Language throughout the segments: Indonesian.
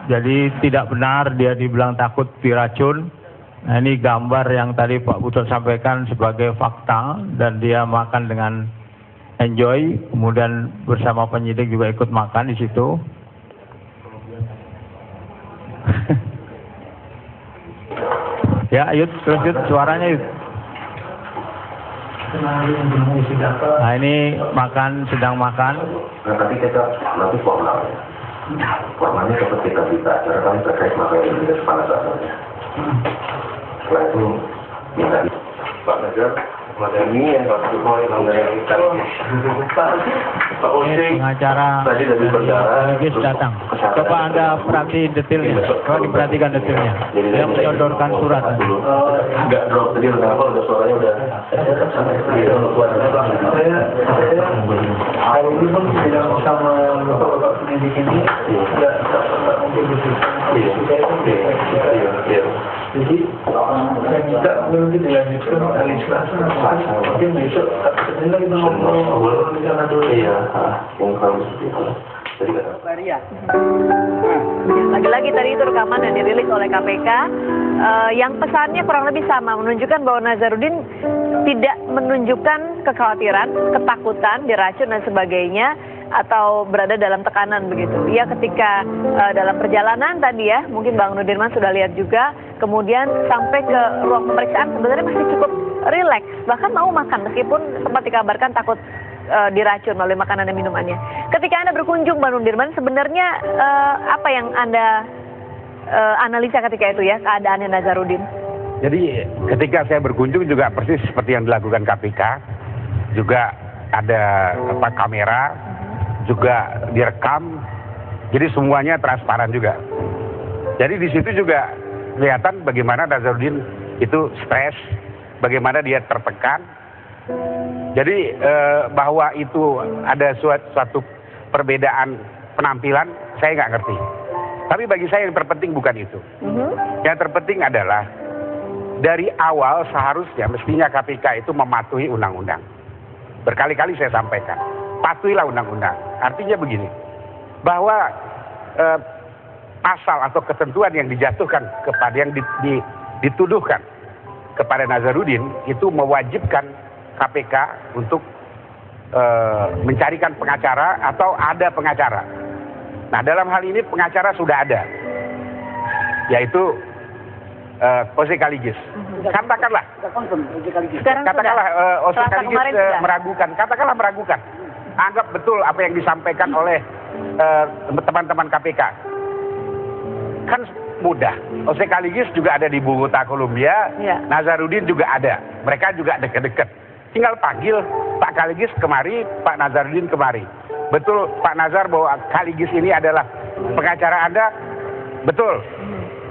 Jadi tidak benar dia dibilang takut diracun. Nah, ini gambar yang tadi Pak Putut sampaikan sebagai fakta dan dia makan dengan enjoy, kemudian bersama penyidik juga ikut makan di situ. Ya, Yud, terus Yud, suaranya Yud. Nah, ini makan, sedang makan. Nah, tapi kita nanti formalnya seperti kita acara kami terkait materi yang tidak sepanas asalnya. Setelah itu minta Pak Najar, ini yang Pak Suko yang kita Pak Osing pengacara tadi dari berdara datang. Coba Anda perhati detailnya, coba diperhatikan detailnya. Dia menyodorkan surat. Enggak drop tadi udah suaranya udah hari ini pun tidak sama Bapak pendidik ini tidak mungkin jadi saya minta mungkin dilanjutkan hari Selasa mungkin besok sebenarnya kita ngobrol di sana dulu. Iya, yang kalau seperti itu. Lagi-lagi tadi itu rekaman yang dirilis oleh KPK yang pesannya kurang lebih sama, menunjukkan bahwa Nazarudin tidak menunjukkan kekhawatiran, ketakutan, diracun dan sebagainya atau berada dalam tekanan begitu. Ia ketika dalam perjalanan tadi ya, mungkin Bang Nudirman sudah lihat juga, kemudian sampai ke ruang pemeriksaan sebenarnya masih cukup rileks, bahkan mau makan meskipun sempat dikabarkan takut diracun melalui makanan dan minumannya. Ketika Anda berkunjung Bang Nudirman, sebenarnya apa yang Anda analisa ketika itu ya, keadaannya Nazarudin? Jadi ketika saya berkunjung juga persis seperti yang dilakukan KPK, juga ada kamera, juga direkam, jadi semuanya transparan juga. Jadi di situ juga kelihatan bagaimana Nazarudin itu stres, bagaimana dia tertekan. Jadi bahwa itu ada suatu perbedaan penampilan, saya nggak ngerti. Tapi bagi saya yang terpenting bukan itu. Yang terpenting adalah dari awal seharusnya mestinya KPK itu mematuhi undang-undang. Berkali-kali saya sampaikan, patuhilah undang-undang. Artinya begini, bahwa pasal atau ketentuan yang dijatuhkan kepada yang dituduhkan kepada Nazarudin itu mewajibkan KPK untuk mencarikan pengacara atau ada pengacara. Nah, dalam hal ini pengacara sudah ada, yaitu Ose Kaligis. Katakanlah Ose Kaligis meragukan. Anggap betul apa yang disampaikan oleh teman-teman KPK. Kan mudah. Ose Kaligis juga ada di Bogota, Kolombia. Ya. Nazarudin juga ada. Mereka juga dekat-dekat. Tinggal panggil Pak Kaligis kemari, Pak Nazarudin kemari. Betul Pak Nazar bahwa Kaligis ini adalah pengacara Anda? Betul.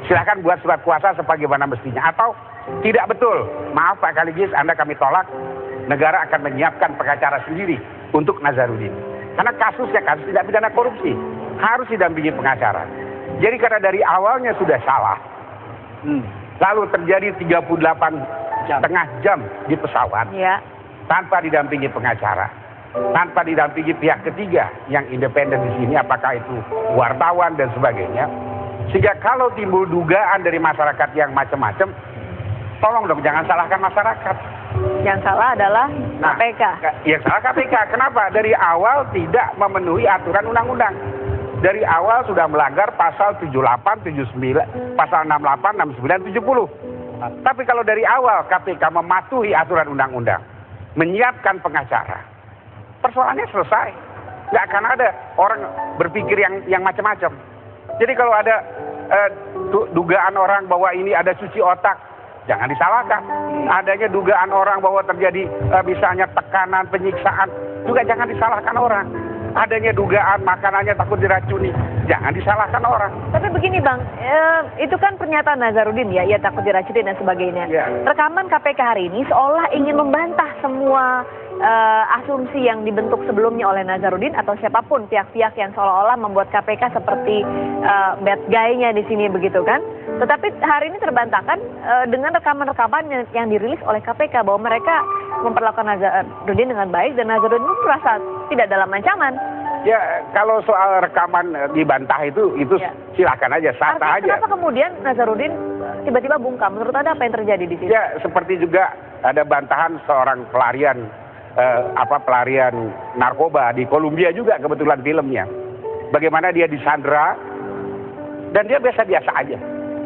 Silakan buat surat kuasa sebagaimana mestinya. Atau tidak betul. Maaf Pak Kaligis, Anda kami tolak. Negara akan menyiapkan pengacara sendiri untuk Nazarudin. Karena kasusnya kasus tidak pidana korupsi. Harus didampingi pengacara. Jadi karena dari awalnya sudah salah. Lalu terjadi 38,5 jam di pesawat. Ya. Tanpa didampingi pengacara, tanpa didampingi pihak ketiga yang independen di sini, apakah itu wartawan dan sebagainya, sehingga kalau timbul dugaan dari masyarakat yang macam-macam, tolong dong jangan salahkan masyarakat. Yang salah adalah KPK. Yang salah KPK. Kenapa? Dari awal tidak memenuhi aturan undang-undang. Dari awal sudah melanggar pasal 78, 79, pasal 68, 69, 70. Tapi kalau dari awal KPK mematuhi aturan undang-undang, menyiapkan pengacara, persoalannya selesai. Nggak akan ada orang berpikir yang macam-macam. Jadi kalau ada dugaan orang bahwa ini ada cuci otak, jangan disalahkan. Adanya dugaan orang bahwa terjadi misalnya tekanan, penyiksaan, juga jangan disalahkan orang. Adanya dugaan makanannya takut diracuni, jangan disalahkan orang. Tapi begini Bang, itu kan pernyataan Nazarudin ya, ia takut diracuni dan sebagainya. Ya. Rekaman KPK hari ini seolah ingin membantah semua asumsi yang dibentuk sebelumnya oleh Nazarudin atau siapapun pihak-pihak yang seolah-olah membuat KPK seperti bad guy-nya di sini begitu kan. Tetapi hari ini terbantahkan dengan rekaman-rekaman yang dirilis oleh KPK bahwa mereka memperlakukan Nazarudin dengan baik dan Nazarudin merasa tidak dalam ancaman. Ya, kalau soal rekaman dibantah itu Ya. silakan aja, sah Artinya aja. kenapa kemudian Nazarudin tiba-tiba bungkam? Menurut Anda apa yang terjadi di sini? Ya, seperti juga ada bantahan seorang pelarian pelarian narkoba di Kolombia juga kebetulan filmnya. Bagaimana dia disandra dan dia biasa-biasa aja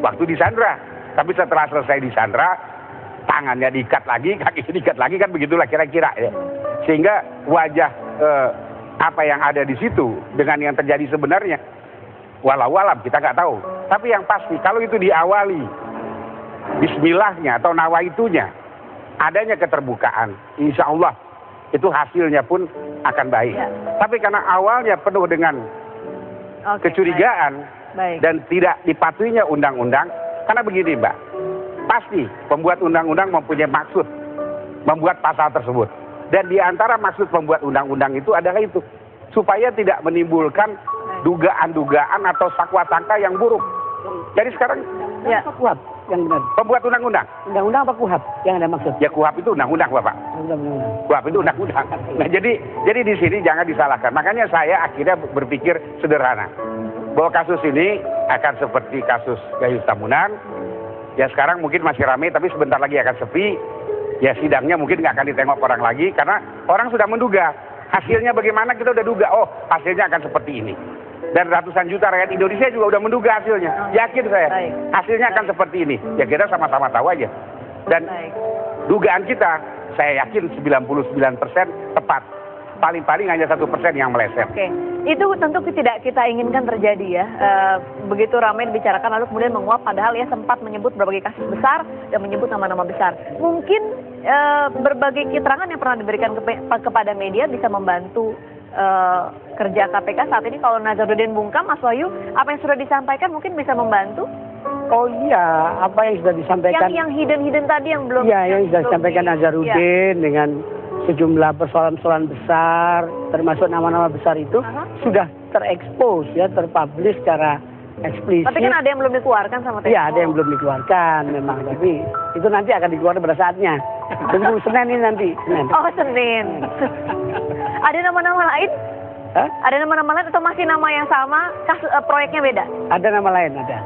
waktu disandra. Tapi setelah selesai disandra, tangannya diikat lagi, kakinya diikat lagi, kan begitulah kira-kira ya. Sehingga wajah apa yang ada di situ dengan yang terjadi sebenarnya, walau alam kita nggak tahu. Tapi yang pasti kalau itu diawali bismillahnya atau nawaitunya, adanya keterbukaan, insya Allah itu hasilnya pun akan baik. Ya. Tapi karena awalnya penuh dengan kecurigaan baik. dan tidak dipatuhinya undang-undang, karena begini Mbak, pasti pembuat undang-undang mempunyai maksud membuat pasal tersebut. Dan di antara maksud pembuat undang-undang itu adalah itu, supaya tidak menimbulkan dugaan-dugaan atau sakwa-sangka yang buruk. Jadi sekarang Ya. KUHAP yang benar. pembuat undang-undang, Undang-undang apa KUHAP yang ada maksud? ya KUHAP itu undang-undang Bapak. Undang-undang. KUHAP itu undang-undang. Nah jadi di sini jangan disalahkan. Makanya saya akhirnya berpikir sederhana, bahwa kasus ini akan seperti kasus Gayus Tambunan. Ya sekarang mungkin masih ramai, tapi sebentar lagi akan sepi. Ya sidangnya mungkin nggak akan ditengok orang lagi, karena orang sudah menduga. Hasilnya bagaimana kita udah duga, oh hasilnya akan seperti ini. Dan ratusan juta rakyat Indonesia juga udah menduga hasilnya. Yakin saya, Baik. hasilnya akan seperti ini. Ya kita sama-sama tahu aja. Dan Baik. dugaan kita, saya yakin 99% tepat. Paling-paling hanya 1% yang meleset. Oke, itu tentu tidak kita inginkan terjadi ya. Begitu ramai dibicarakan lalu kemudian menguap, padahal ya sempat menyebut berbagai kasus besar dan menyebut nama-nama besar. Mungkin berbagai keterangan yang pernah diberikan kepada media bisa membantu kerja KPK saat ini. Kalau Nazarudin bungkam, Mas Wahyu, apa yang sudah disampaikan mungkin bisa membantu? Oh iya, apa yang sudah disampaikan? Yang hidden tadi yang belum. Iya, yang sudah disampaikan Iya. Nazarudin dengan sejumlah persoalan-persoalan besar, termasuk nama-nama besar itu Aha. sudah terekspos ya, terpublish secara eksplisit. Tapi kan ada yang belum dikeluarkan sama Tempo. Iya, ada yang belum dikeluarkan memang, tapi itu nanti akan dikeluarkan pada saatnya. Tunggu Senin ini nanti, Senin. Oh, Senin. Ada nama-nama lain? Hah? Ada nama-nama lain atau masih nama yang sama, proyeknya beda? Ada nama lain, ada.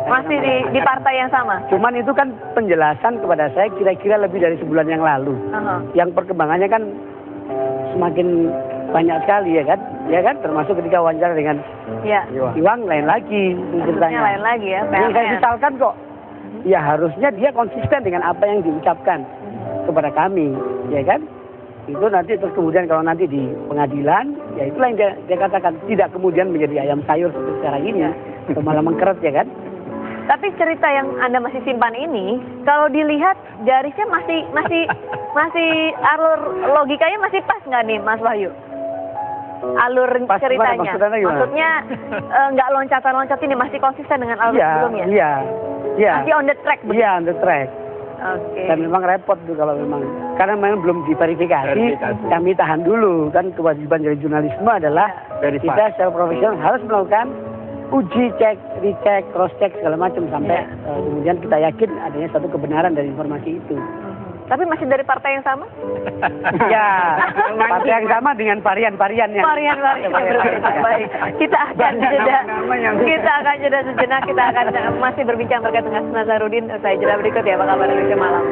Masih di partai yang sama? Cuman itu kan penjelasan kepada saya kira-kira lebih dari sebulan yang lalu. Aha. Yang perkembangannya kan semakin banyak sekali ya kan, termasuk ketika wawancara dengan Ya. Iwang lain lagi Kasusnya ceritanya. lain lagi ya. Yang saya PLN. sesalkan kok, ya harusnya dia konsisten dengan apa yang diucapkan kepada kami, ya kan? Itu nanti terus kemudian kalau nanti di pengadilan, ya itulah yang dia katakan, tidak kemudian menjadi ayam sayur seperti sekarang ini, atau malah mengkeret ya kan? Tapi cerita yang Anda masih simpan ini, kalau dilihat garisnya masih alur logikanya masih pas nggak nih, Mas Wahyu? Alur Pas ceritanya. gimana? Maksudnya gimana? Maksudnya nggak loncatan-loncat ini, masih konsisten dengan alur Iya, sebelumnya. iya, Masih on the track begitu. iya on the track. Oke. Dan memang repot tuh kalau memang, karena memang belum diverifikasi, kami tahan dulu. Kan kewajiban dari jurnalisme adalah kita secara profesional harus melakukan uji, cek, recheck, cross check segala macam sampai kemudian kita yakin adanya satu kebenaran dari informasi itu. Tapi masih dari partai yang sama? Ya, partai yang sama dengan varian-variannya. Varian-varian berbeda. Baik. Kita akan jeda sejenak. Kita akan masih berbincang terkait dengan Nazarudin. Saya jeda berikut ya, apa kabar Indonesia Malam.